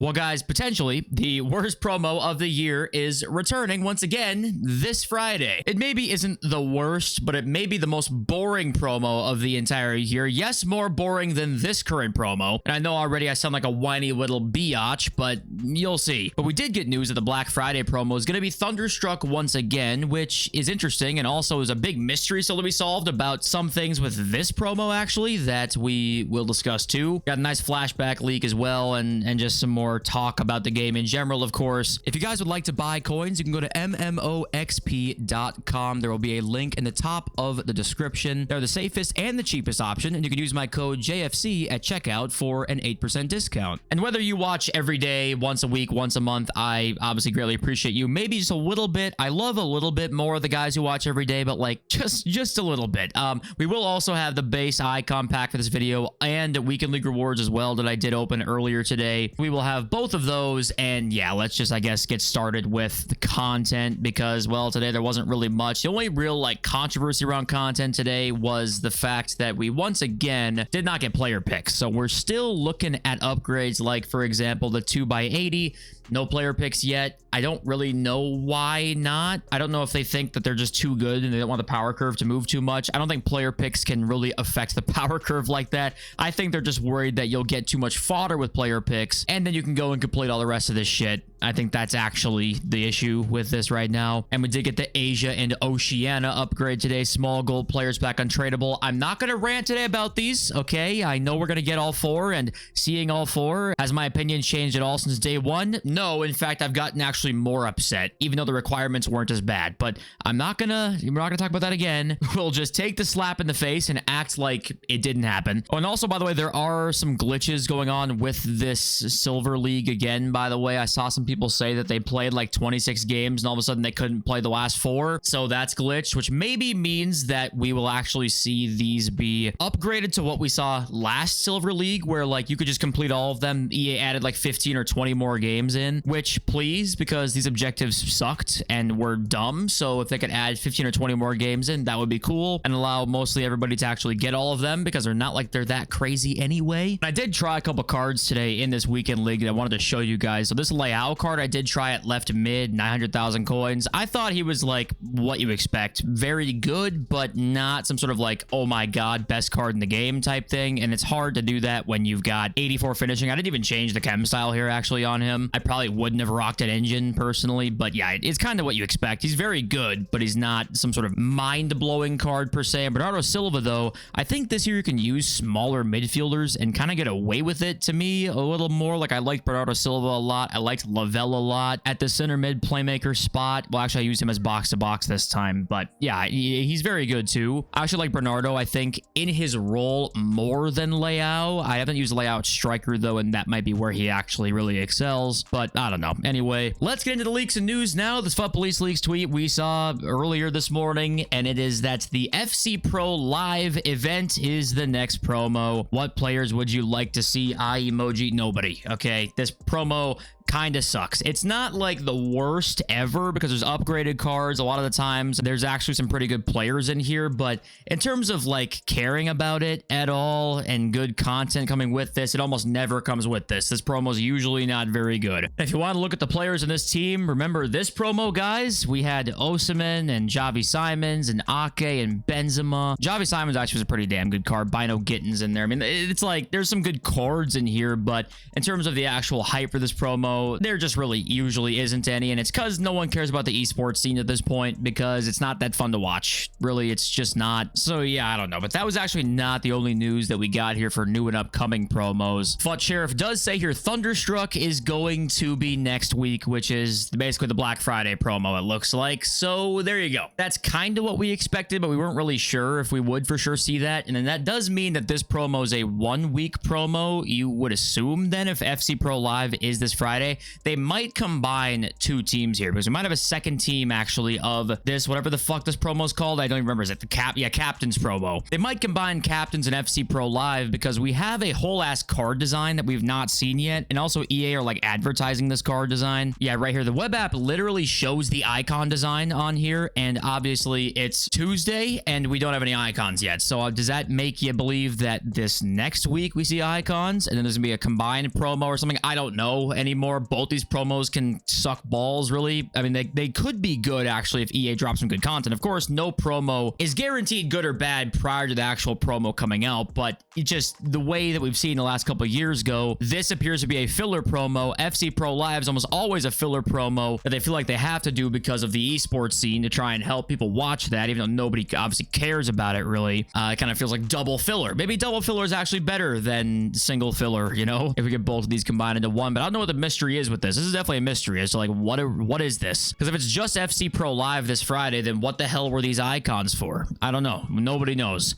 Well, guys, potentially the worst promo of the year is returning once again this Friday. It maybe isn't the worst, but it may be the most boring promo of the entire year. Yes, more boring than this current promo. And I know already I sound like a whiny little biatch, but you'll see. But we did get news that the Black Friday promo is going to be Thunderstruck once again, which is interesting and also is a big mystery still to be solved about some things with this promo, actually, that we will discuss too. Got a nice flashback leak as well, and just some more talk about the game in general, of course. If you guys would like to buy coins, you can go to mmoxp.com. There will be a link in the top of the description. They're the safest and the cheapest option, and you can use my code JFC at checkout for an 8% discount. And whether you watch every day, once a week, once a month, I obviously greatly appreciate you. Maybe just a little bit. I love a little bit more of the guys who watch every day, but like just a little bit. We will also have the base icon pack for this video and weekend league rewards as well that I did open earlier today. We will have both of those, and yeah, let's just, I guess, get started with the content because, well, today there wasn't really much. The only real like controversy around content today was the fact that we once again did not get player picks. So we're still looking at upgrades like, for example, the 2x80. No player picks yet. I don't really know why not. I don't know if they think that they're just too good and they don't want the power curve to move too much. I don't think player picks can really affect the power curve like that. I think they're just worried that you'll get too much fodder with player picks and then you can go and complete all the rest of this shit. I think that's actually the issue with this right now. And we did get the Asia and Oceania upgrade today. Small gold players back untradeable. I'm not going to rant today about these, okay? I know we're going to get all four, and seeing all four, has my opinion changed at all since day one? No, in fact, I've gotten actually more upset, even though the requirements weren't as bad. But we're not gonna talk about that again. We'll just take the slap in the face and act like it didn't happen. Oh, and also, by the way, there are some glitches going on with this Silver League again, by the way. I saw some people say that they played like 26 games and all of a sudden they couldn't play the last 4. So that's glitched, which maybe means that we will actually see these be upgraded to what we saw last Silver League, where like you could just complete all of them. EA added like 15 or 20 more games in, which please, because these objectives sucked and were dumb. So if they could add 15 or 20 more games in, that would be cool and allow mostly everybody to actually get all of them because they're not like they're that crazy anyway. I did try a couple cards today in this weekend league that I wanted to show you guys. So this Leao card I did try at left mid, 900,000 coins. I thought he was like what you expect. Very good, but not some sort of like, oh my god, best card in the game type thing. And it's hard to do that when you've got 84 finishing. I didn't even change the chem style here actually on him. I probably wouldn't have rocked an engine personally, but yeah, it's kind of what you expect. He's very good, but he's not some sort of mind-blowing card per se. Bernardo Silva, though, I think this year you can use smaller midfielders and kind of get away with it to me a little more. Like I liked Bernardo Silva a lot. I liked Lavelle a lot at the center mid playmaker spot. Well, actually, I used him as box-to-box this time, but yeah, he's very good too. I actually like Bernardo, I think, in his role more than Leao. I haven't used Leao at striker, though, and that might be where he actually really excels, but I don't know. Anyway, let's get into the leaks and news now. This FUT Police Leaks tweet we saw earlier this morning, and it is that the FC Pro Live event is the next promo. What players would you like to see? Eye emoji, nobody. Okay, this promo kind of sucks. It's not like the worst ever because there's upgraded cards. A lot of the times there's actually some pretty good players in here, but in terms of like caring about it at all and good content coming with this, it almost never comes with this. This promo is usually not very good. And if you want to look at the players in this team, remember this promo, guys? We had Osimhen and Javi Simons and Ake and Benzema. Javi Simons actually was a pretty damn good card. Bino Gittins in there. I mean, it's like there's some good cards in here, but in terms of the actual hype for this promo, there just really usually isn't any, and it's because no one cares about the esports scene at this point because it's not that fun to watch. Really, it's just not. So yeah, I don't know, but that was actually not the only news that we got here for new and upcoming promos. FUT Sheriff does say here Thunderstruck is going to be next week, which is basically the Black Friday promo, it looks like. So there you go. That's kind of what we expected, but we weren't really sure if we would for sure see that. And then that does mean that this promo is a 1-week promo. You would assume then if FC Pro Live is this Friday, okay? They might combine two teams here because we might have a second team actually of this, whatever the fuck this promo is called. I don't even remember. Is it the Captain's promo? They might combine Captains and FC Pro Live because we have a whole ass card design that we've not seen yet. And also EA are like advertising this card design. Yeah, right here. The web app literally shows the icon design on here. And obviously it's Tuesday and we don't have any icons yet. So does that make you believe that this next week we see icons and then there's gonna be a combined promo or something? I don't know anymore. Both these promos can suck balls, really. I mean, they could be good actually if EA drops some good content. Of course, no promo is guaranteed good or bad prior to the actual promo coming out, but it just the way that we've seen the last couple of years go, this appears to be a filler promo. FC Pro Live is almost always a filler promo that they feel like they have to do because of the esports scene to try and help people watch that, even though nobody obviously cares about it really. It kind of feels like double filler. Maybe double filler is actually better than single filler, you know, if we get both of these combined into one. But I don't know what the mystery is with this. This is definitely a mystery as to like what is this? Because if it's just FC Pro Live this Friday, then what the hell were these icons for? I don't know. Nobody knows.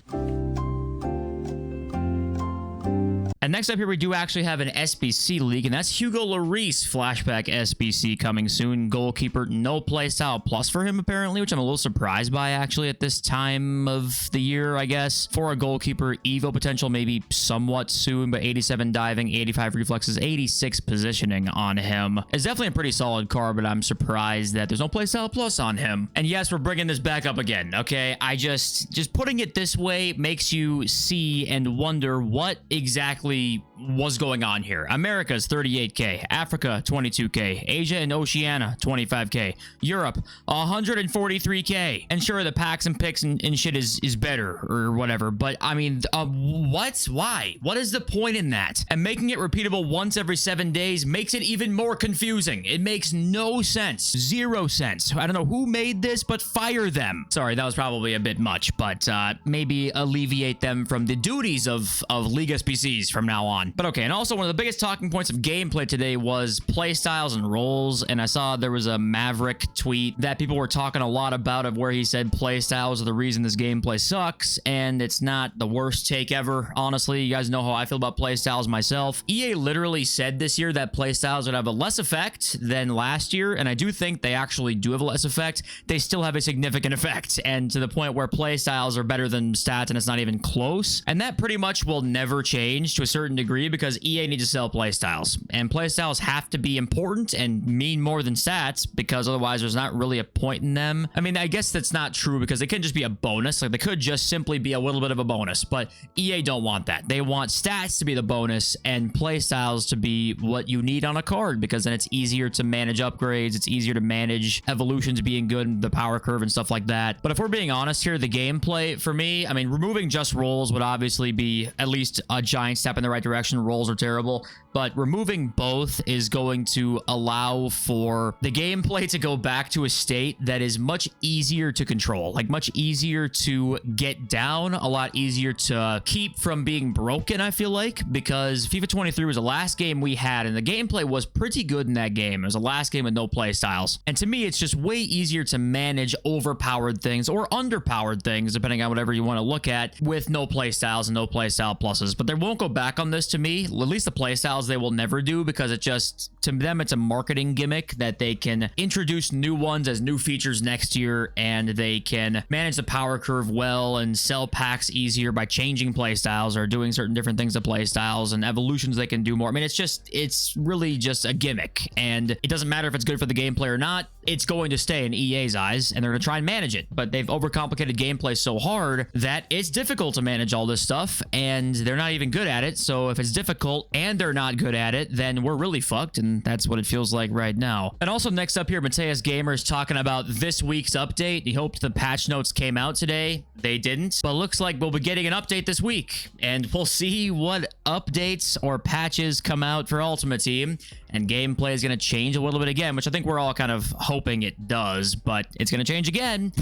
And next up here, we do actually have an SBC leak, and that's Hugo Lloris flashback SBC coming soon. Goalkeeper, no playstyle plus for him, apparently, which I'm a little surprised by, actually, at this time of the year, I guess. For a goalkeeper, Evo potential maybe somewhat soon, but 87 diving, 85 reflexes, 86 positioning on him. It's definitely a pretty solid card, but I'm surprised that there's no playstyle plus on him. And yes, we're bringing this back up again, okay? Just putting it this way makes you see and wonder what exactly was going on here. America's 38k, Africa 22k, Asia and Oceania 25k, Europe 143k. And sure, the packs and picks and shit is better or whatever, but I mean, what? Why? What is the point in that? And making it repeatable once every 7 days makes it even more confusing. It makes no sense. Zero sense. I don't know who made this, but fire them. Sorry, that was probably a bit much, but maybe alleviate them from the duties of League SPCs from now on. But okay, and also one of the biggest talking points of gameplay today was playstyles and roles, and I saw there was a Maverick tweet that people were talking a lot about of where he said playstyles are the reason this gameplay sucks, and it's not the worst take ever, honestly. You guys know how I feel about playstyles myself. EA literally said this year that playstyles would have a less effect than last year, and I do think they actually do have a less effect. They still have a significant effect, and to the point where playstyles are better than stats, and it's not even close, and that pretty much will never change to a certain degree because EA needs to sell playstyles, and playstyles have to be important and mean more than stats because otherwise there's not really a point in them. I mean, I guess that's not true because they can just be a bonus. Like, they could just simply be a little bit of a bonus, but EA don't want that. They want stats to be the bonus and playstyles to be what you need on a card, because then it's easier to manage upgrades. It's easier to manage evolutions being good, the power curve and stuff like that. But if we're being honest here, the gameplay for me, I mean, removing just rolls would obviously be at least a giant step in the right direction. Rolls are terrible, but removing both is going to allow for the gameplay to go back to a state that is much easier to control, like much easier to get down, a lot easier to keep from being broken, I feel like, because FIFA 23 was the last game we had, and the gameplay was pretty good in that game. It was the last game with no play styles, and to me, it's just way easier to manage overpowered things or underpowered things, depending on whatever you want to look at, with no play styles and no play style pluses. But they won't go back on this, to me. At least the playstyles they will never do, because it just, to them, it's a marketing gimmick that they can introduce new ones as new features next year, and they can manage the power curve well and sell packs easier by changing playstyles or doing certain different things to playstyles and evolutions they can do more. I mean, it's really just a gimmick, and it doesn't matter if it's good for the gameplay or not. It's going to stay in EA's eyes, and they're going to try and manage it, but they've overcomplicated gameplay so hard that it's difficult to manage all this stuff, and they're not even good at it. So if it's difficult and they're not good at it, then we're really fucked, and that's what it feels like right now. And also next up here, Mateus Gamer is talking about this week's update. He hoped the patch notes came out today. They didn't, but looks like we'll be getting an update this week, and we'll see what updates or patches come out for Ultimate Team, and gameplay is going to change a little bit again, which I think we're all kind of hoping it does, but it's going to change again.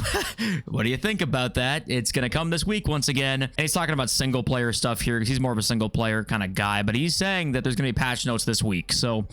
What do you think about that? It's going to come this week once again, and he's talking about single player stuff here because he's more of a single player kind of guy, but he's saying that there's going to be patch notes this week. So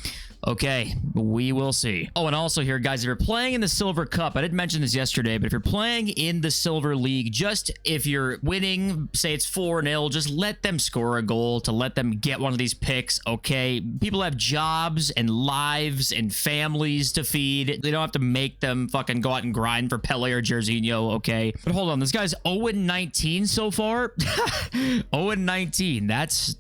Okay, we will see. Oh, and also here, guys, if you're playing in the Silver Cup, I didn't mention this yesterday, but if you're playing in the Silver League, just if you're winning, say it's 4-0, just let them score a goal to let them get one of these picks, okay? People have jobs and lives and families to feed. They don't have to make them fucking go out and grind for Pele or Jairzinho, okay? But hold on, this guy's 0-19 so far? 0-19, that's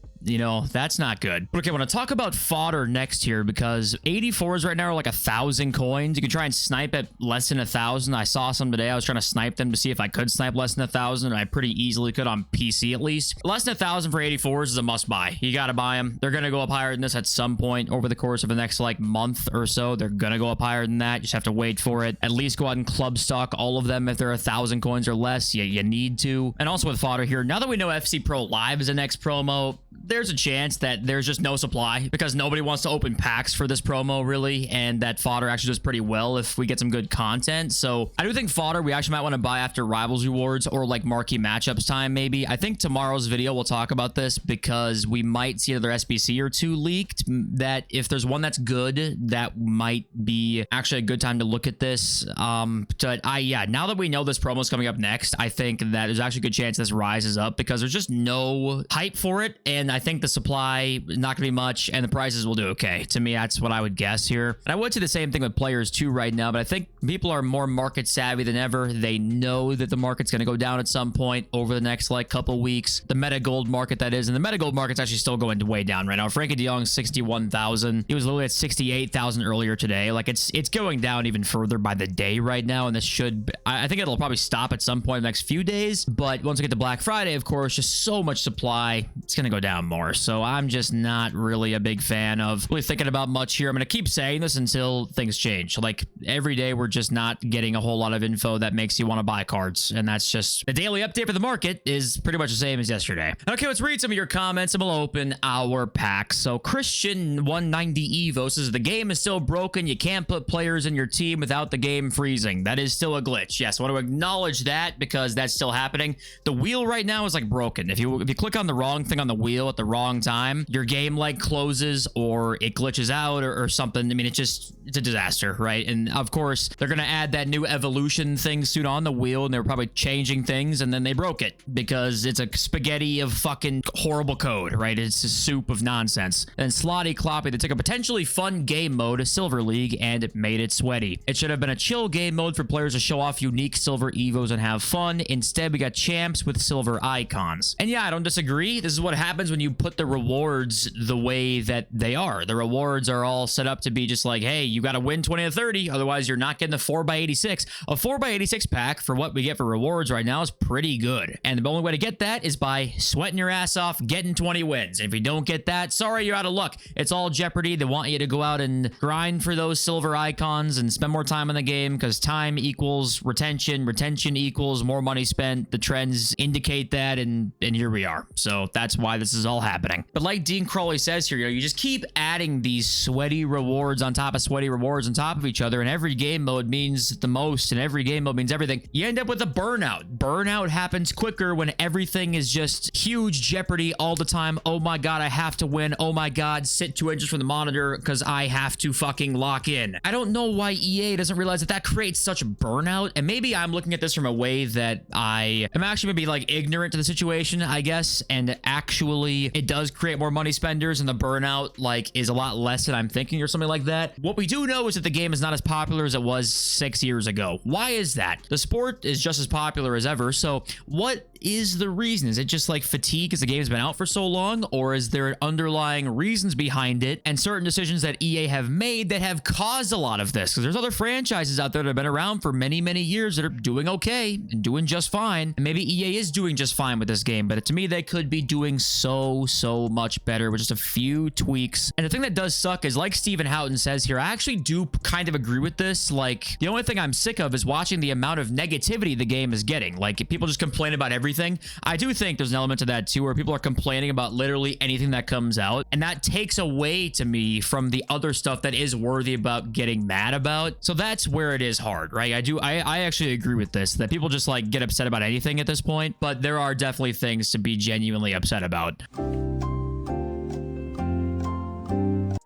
not good. But okay, I want to talk about fodder next here because 84s right now are like 1,000 coins. You can try and snipe at less than 1,000. I saw some today. I was trying to snipe them to see if I could snipe less than 1,000. And I pretty easily could on PC at least. Less than 1,000 for 84s is a must buy. You got to buy them. They're going to go up higher than this at some point over the course of the next like month or so. They're going to go up higher than that. You just have to wait for it. At least go out and club stock all of them if they're 1,000 coins or less. You need to. And also with fodder here, now that we know FC Pro Live is the next promo, there's a chance that there's just no supply because nobody wants to open packs for this promo really, and that fodder actually does pretty well if we get some good content. So I do think fodder we actually might want to buy after rivals rewards or like marquee matchups time maybe. I think tomorrow's video we'll talk about this because we might see another SBC or two leaked, that if there's one that's good, that might be actually a good time to look at this. But yeah, now that we know this promo is coming up next, I think that there's actually a good chance this rises up because there's just no hype for it, and I think the supply is not gonna be much and the prices will do okay. To me, that's what I would guess here. And I would say the same thing with players too right now, but I think people are more market savvy than ever. They know that the market's gonna go down at some point over the next like couple weeks. The meta gold market, that is, and the meta gold market's actually still going way down right now. Frankie de Jong's 61,000. He was literally at 68,000 earlier today. Like it's going down even further by the day right now, and this should, I think it'll probably stop at some point in the next few days. But once we get to Black Friday, of course, just so much supply, it's gonna go down more. So I'm just not really a big fan of really thinking about much here. I'm going to keep saying this until things change. Like every day, we're just not getting a whole lot of info that makes you want to buy cards. And that's just the daily update for the market is pretty much the same as yesterday. Okay, let's read some of your comments and we'll open our packs. So Christian 190 Evo says the game is still broken. You can't put players in your team without the game freezing. That is still a glitch. Yes, I want to acknowledge that because that's still happening. The wheel right now is like broken. If you click on the wrong thing on the wheel at the wrong time, your game like closes or it glitches out or something. I mean, it's a disaster, right? And of course, they're going to add that new evolution thing soon on the wheel, and they're probably changing things, and then they broke it because it's a spaghetti of fucking horrible code, right? It's a soup of nonsense. And Slotty Cloppy, they took a potentially fun game mode, a Silver League, and it made it sweaty. It should have been a chill game mode for players to show off unique Silver Evos and have fun. Instead, we got champs with silver icons. And yeah, I don't disagree. This is what happens when you put the rewards the way that they are. The rewards are all set up to be just like, hey, you got to win 20 to 30, otherwise you're not getting the 4x86. A 4x86 pack for what we get for rewards right now is pretty good, and the only way to get that is by sweating your ass off, getting 20 wins. And if you don't get that, sorry, you're out of luck. It's all Jeopardy. They want you to go out and grind for those silver icons and spend more time in the game because time equals retention, retention equals more money spent. The trends indicate that, and here we are. So that's why this is all happening. But like Dean Crowley says here, you just keep adding these sweaty rewards on top of sweaty rewards on top of each other, and every game mode means the most, and every game mode means everything. You end up with a burnout. Burnout happens quicker when everything is just huge Jeopardy all the time. Oh my god, I have to win. Oh my god, sit 2 inches from the monitor because I have to fucking lock in. I don't know why EA doesn't realize that creates such burnout, and maybe I'm looking at this from a way that I am actually maybe like ignorant to the situation, I guess, and actually it does create more money spenders and the burnout like is a lot less than I'm thinking or something like that. What we do know is that the game is not as popular as it was 6 years ago. Why is that? The sport is just as popular as ever, so what is the reason? Is it just like fatigue because the game's been out for so long, or is there underlying reasons behind it and certain decisions that EA have made that have caused a lot of this? Because there's other franchises out there that have been around for many, many years that are doing okay and doing just fine, and maybe EA is doing just fine with this game, but to me they could be doing so much better with just a few tweaks. And the thing that does suck is, like Stephen Houghton says here, I actually do kind of agree with this. Like, the only thing I'm sick of is watching the amount of negativity the game is getting. Like, people just complain about everything. I do think there's an element to that too, where people are complaining about literally anything that comes out, and that takes away to me from the other stuff that is worthy about getting mad about. So that's where it is hard, right? I actually agree with this, that people just like get upset about anything at this point, but there are definitely things to be genuinely upset about.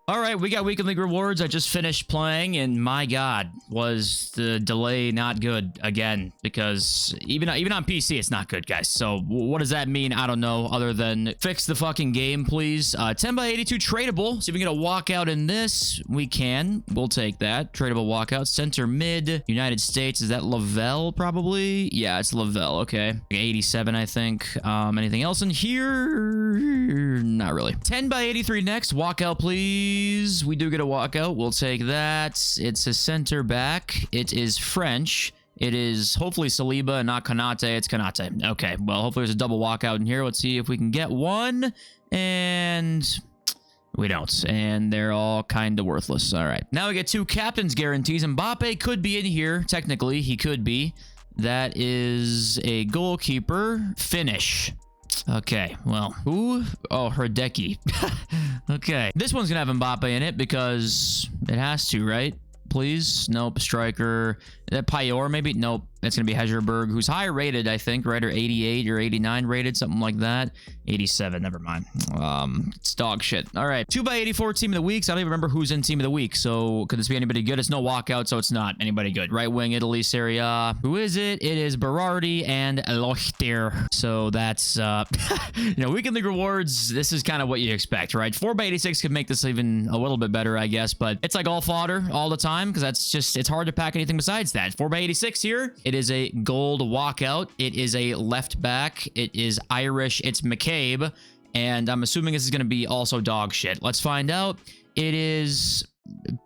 All right, right, we got weekend league rewards. I just finished playing, and my God, was the delay not good again? Because even on PC, it's not good, guys. So what does that mean? I don't know, other than fix the fucking game, please. 10 by 82 tradable. See if we can get a walkout in this. We can. We'll take that. Tradable walkout. Center mid. United States. Is that Lavelle, probably? Yeah, it's Lavelle. Okay. 87, I think. Anything else in here? Not really. 10 by 83 next. Walkout, please. We do get a walkout. We'll take that. It's a center back. It is French. It is hopefully Saliba and not Konate. It's Konate. Okay, well, hopefully there's a double walkout in here. Let's see if we can get one. And we don't. And they're all kind of worthless. All right. Now we get 2 captain's guarantees. Mbappe could be in here. Technically, he could be. That is a goalkeeper. Finish. Okay, well, who? Oh, Herdecki. Okay, this one's gonna have Mbappe in it because it has to, right? Please? Nope. Striker. That Payor, maybe? Nope. That's going to be Hezerberg, who's high rated, I think, right? Or 88 or 89 rated, something like that. 87, never mind. It's dog shit. All right. 2 by 84 team of the week. So I don't even remember who's in team of the week. So could this be anybody good? It's no walkout, so it's not anybody good. Right wing, Italy, Serie A. Who is it? It is Berardi and Lochter. So that's, you know, weekend league rewards. This is kind of what you expect, right? 4 by 86 could make this even a little bit better, I guess. But it's like all fodder all the time because that's just, it's hard to pack anything besides that. 4 by 86 here. It is a gold walkout. It is a left back. It is Irish. It's McCabe. And I'm assuming this is going to be also dog shit. Let's find out. It is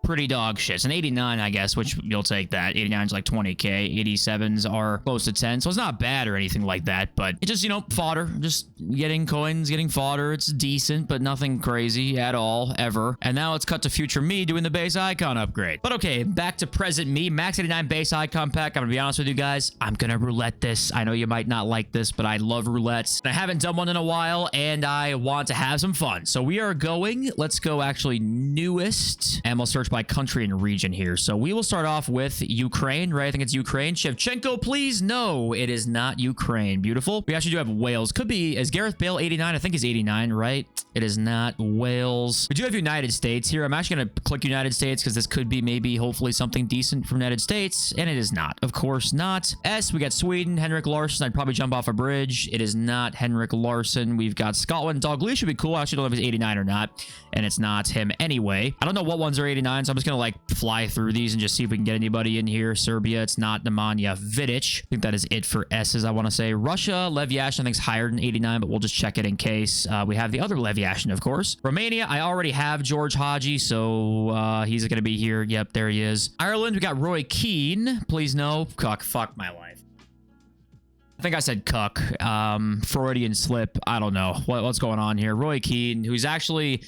pretty dog shit. It's an 89, I guess, which you'll take that. 89 is like 20k. 87s are close to 10. So it's not bad or anything like that, but it's just, you know, fodder. Just getting coins, getting fodder. It's decent, but nothing crazy at all, ever. And now let's cut to future me doing the base icon upgrade. But okay, back to present me. Max 89 base icon pack. I'm gonna be honest with you guys. I'm gonna roulette this. I know you might not like this, but I love roulettes. I haven't done one in a while, and I want to have some fun. So we are going, let's go actually newest, and we'll search by country and region here. So we will start off with Ukraine, right? I think it's Ukraine. Shevchenko, please. No, it is not Ukraine. Beautiful. We actually do have Wales. Could be, is Gareth Bale 89? I think he's 89, right? It is not Wales. We do have United States here. I'm actually going to click United States because this could be maybe, hopefully, something decent from United States. And it is not. Of course not. S, we got Sweden. Henrik Larsson. I'd probably jump off a bridge. It is not Henrik Larsson. We've got Scotland. Dalglish should be cool. I actually don't know if he's 89 or not. And it's not him anyway. I don't know what ones are 89, so I'm just going to like fly through these and just see if we can get anybody in here. Serbia, it's not Nemanja Vidic. I think that is it for S's, I want to say. Russia, Lev Yashin, I think is higher than 89, but we'll just check it in case. We have the other Lev Yashin, of course. Romania, I already have George Haji, so he's going to be here. Yep, there he is. Ireland, we got Roy Keane. Please no. Cuck, fuck my life. I think I said cuck. Freudian slip. I don't know what's going on here. Roy Keane, who's actually...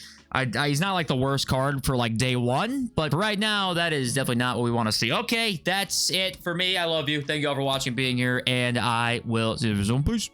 he's not like the worst card for like day one, but for right now, that is definitely not what we want to see. Okay, that's it for me. I love you. Thank you all for watching, being here, and I will see you soon. Peace.